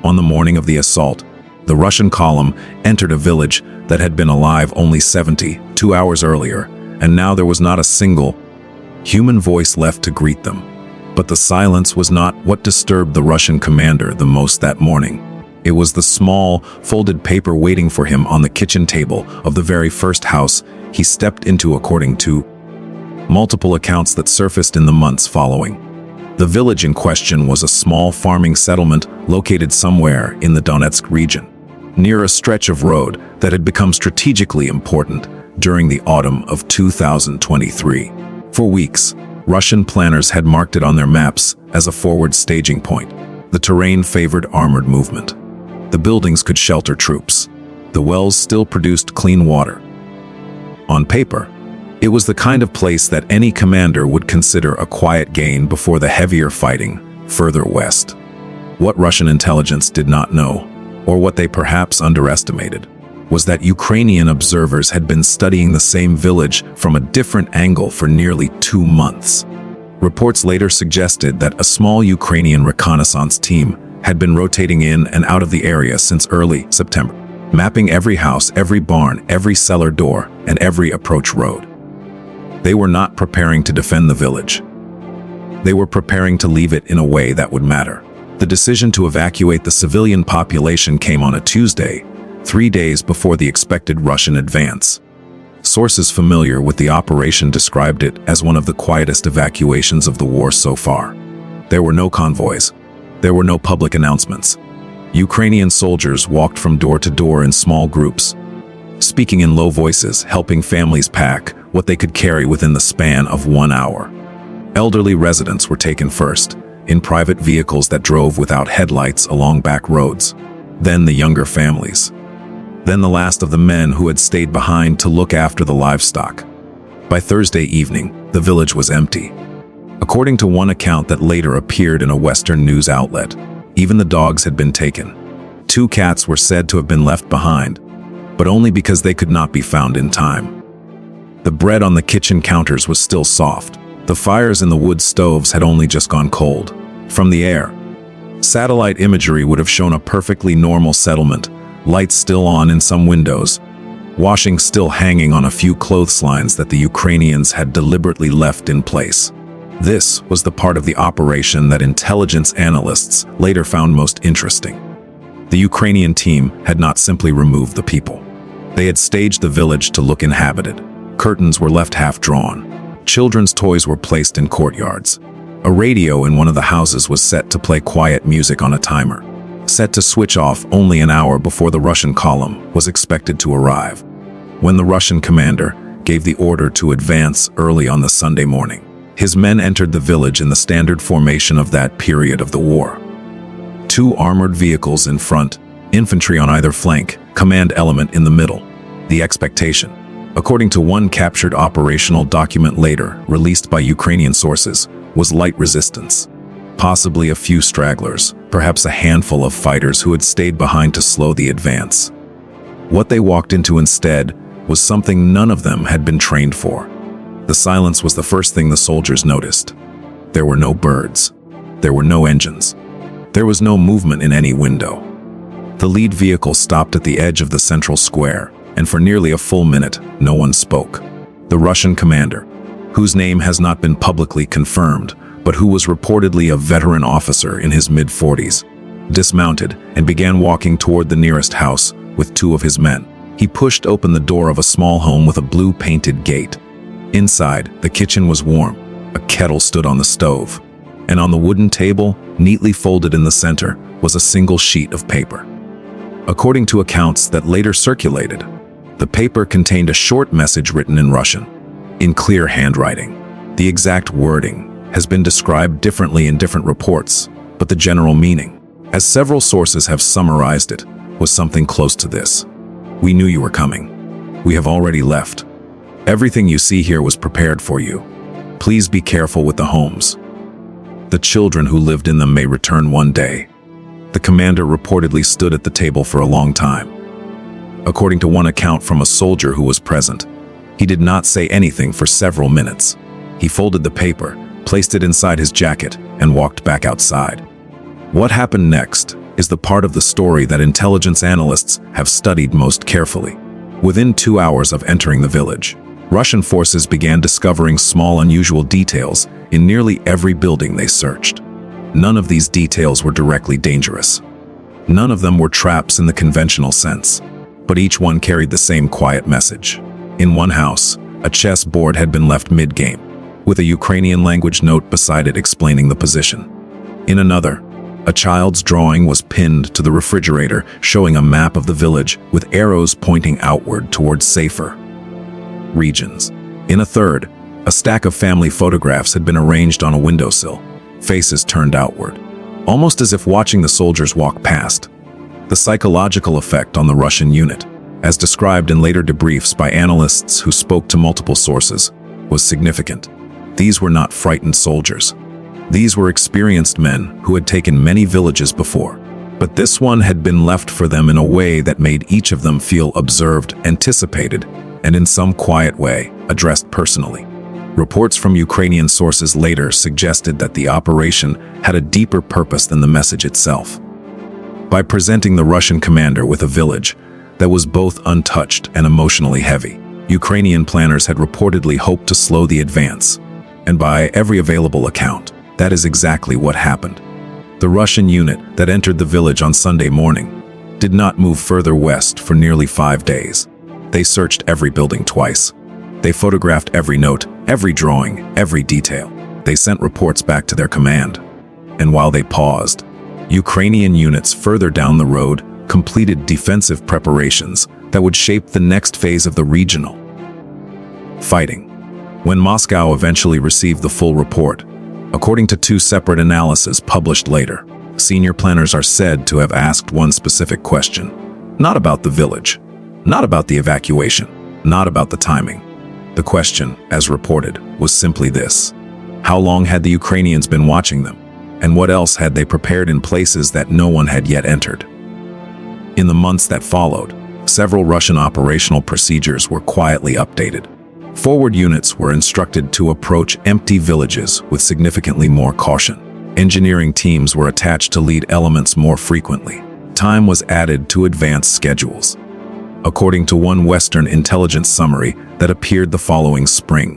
On the morning of the assault, the Russian column entered a village that had been alive only 72 hours earlier, and now there was not a single human voice left to greet them. But the silence was not what disturbed the Russian commander the most that morning. It was the small, folded paper waiting for him on the kitchen table of the very first house he stepped into, according to multiple accounts that surfaced in the months following. The village in question was a small farming settlement located somewhere in the Donetsk region, near a stretch of road that had become strategically important during the autumn of 2023. For weeks, Russian planners had marked it on their maps as a forward staging point. The terrain favored armored movement. The buildings could shelter troops. The wells still produced clean water. On paper, it was the kind of place that any commander would consider a quiet gain before the heavier fighting further west. What Russian intelligence did not know, or what they perhaps underestimated, was that Ukrainian observers had been studying the same village from a different angle for nearly 2 months. Reports later suggested that a small Ukrainian reconnaissance team had been rotating in and out of the area since early September, mapping every house, every barn, every cellar door, and every approach road. They were not preparing to defend the village. They were preparing to leave it in a way that would matter. The decision to evacuate the civilian population came on a Tuesday, 3 days before the expected Russian advance. Sources familiar with the operation described it as one of the quietest evacuations of the war so far. There were no convoys. There were no public announcements. Ukrainian soldiers walked from door to door in small groups, speaking in low voices, helping families pack what they could carry within the span of 1 hour. Elderly residents were taken first, in private vehicles that drove without headlights along back roads. Then the younger families. Then the last of the men who had stayed behind to look after the livestock. By Thursday evening, the village was empty. According to one account that later appeared in a Western news outlet, even the dogs had been taken. 2 cats were said to have been left behind, but only because they could not be found in time. The bread on the kitchen counters was still soft. The fires in the wood stoves had only just gone cold. From the air, satellite imagery would have shown a perfectly normal settlement, lights still on in some windows, washing still hanging on a few clotheslines that the Ukrainians had deliberately left in place. This was the part of the operation that intelligence analysts later found most interesting. The Ukrainian team had not simply removed the people. They had staged the village to look inhabited. Curtains were left half-drawn. Children's toys were placed in courtyards. A radio in one of the houses was set to play quiet music on a timer, set to switch off only an hour before the Russian column was expected to arrive. When the Russian commander gave the order to advance early on the Sunday morning, his men entered the village in the standard formation of that period of the war. 2 armored vehicles in front, infantry on either flank, command element in the middle. The expectation, according to one captured operational document later released by Ukrainian sources, was light resistance. Possibly a few stragglers, perhaps a handful of fighters who had stayed behind to slow the advance. What they walked into instead was something none of them had been trained for. The silence was the first thing the soldiers noticed. There were no birds. There were no engines. There was no movement in any window. The lead vehicle stopped at the edge of the central square, and for nearly a full minute, no one spoke. The Russian commander, whose name has not been publicly confirmed, but who was reportedly a veteran officer in his mid-40s, dismounted and began walking toward the nearest house with 2 of his men. He pushed open the door of a small home with a blue-painted gate. Inside, the kitchen was warm. A kettle stood on the stove, and on the wooden table, neatly folded in the center, was a single sheet of paper. According to accounts that later circulated, the paper contained a short message written in Russian, in clear handwriting. The exact wording has been described differently in different reports, but the general meaning, as several sources have summarized it, was something close to this. We knew you were coming. We have already left. Everything you see here was prepared for you. Please be careful with the homes. The children who lived in them may return one day. The commander reportedly stood at the table for a long time. According to one account from a soldier who was present, he did not say anything for several minutes. He folded the paper, placed it inside his jacket, and walked back outside. What happened next is the part of the story that intelligence analysts have studied most carefully. Within 2 hours of entering the village, Russian forces began discovering small unusual details in nearly every building they searched. None of these details were directly dangerous. None of them were traps in the conventional sense, but each one carried the same quiet message. In one house, a chess board had been left mid-game, with a Ukrainian language note beside it explaining the position. In another, a child's drawing was pinned to the refrigerator, showing a map of the village with arrows pointing outward towards safer regions. In a third, a stack of family photographs had been arranged on a windowsill, faces turned outward, almost as if watching the soldiers walk past. The psychological effect on the Russian unit, as described in later debriefs by analysts who spoke to multiple sources, was significant. These were not frightened soldiers. These were experienced men who had taken many villages before. But this one had been left for them in a way that made each of them feel observed, anticipated, and in some quiet way, addressed personally. Reports from Ukrainian sources later suggested that the operation had a deeper purpose than the message itself. By presenting the Russian commander with a village that was both untouched and emotionally heavy, Ukrainian planners had reportedly hoped to slow the advance. And by every available account, that is exactly what happened. The Russian unit that entered the village on Sunday morning did not move further west for nearly 5 days. They searched every building twice. They photographed every note, every drawing, every detail. They sent reports back to their command. And while they paused, Ukrainian units further down the road completed defensive preparations that would shape the next phase of the regional fighting. When Moscow eventually received the full report, according to 2 separate analyses published later, senior planners are said to have asked one specific question, not about the village, not about the evacuation, not about the timing. The question, as reported, was simply this: how long had the Ukrainians been watching them, and what else had they prepared in places that no one had yet entered? In the months that followed, several Russian operational procedures were quietly updated. Forward units were instructed to approach empty villages with significantly more caution. Engineering teams were attached to lead elements more frequently. Time was added to advance schedules. According to one Western intelligence summary that appeared the following spring,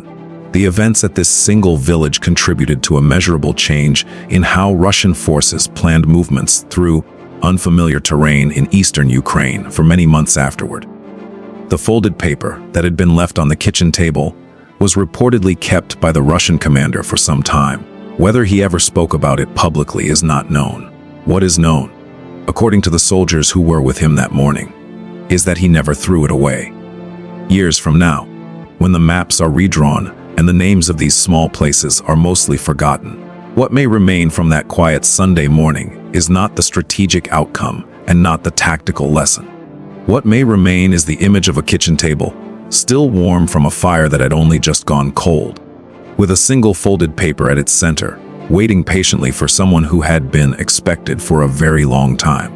the events at this single village contributed to a measurable change in how Russian forces planned movements through unfamiliar terrain in eastern Ukraine for many months afterward. The folded paper that had been left on the kitchen table was reportedly kept by the Russian commander for some time. Whether he ever spoke about it publicly is not known. What is known, according to the soldiers who were with him that morning, is that he never threw it away. Years from now, when the maps are redrawn and the names of these small places are mostly forgotten, what may remain from that quiet Sunday morning is not the strategic outcome and not the tactical lesson. What may remain is the image of a kitchen table, still warm from a fire that had only just gone cold, with a single folded paper at its center, waiting patiently for someone who had been expected for a very long time.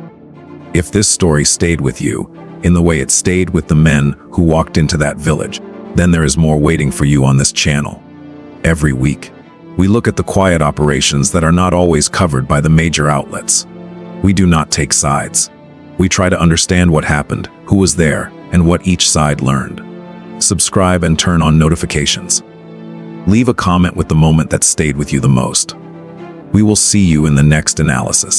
If this story stayed with you, in the way it stayed with the men who walked into that village, then there is more waiting for you on this channel. Every week, we look at the quiet operations that are not always covered by the major outlets. We do not take sides. We try to understand what happened, who was there, and what each side learned. Subscribe and turn on notifications. Leave a comment with the moment that stayed with you the most. We will see you in the next analysis.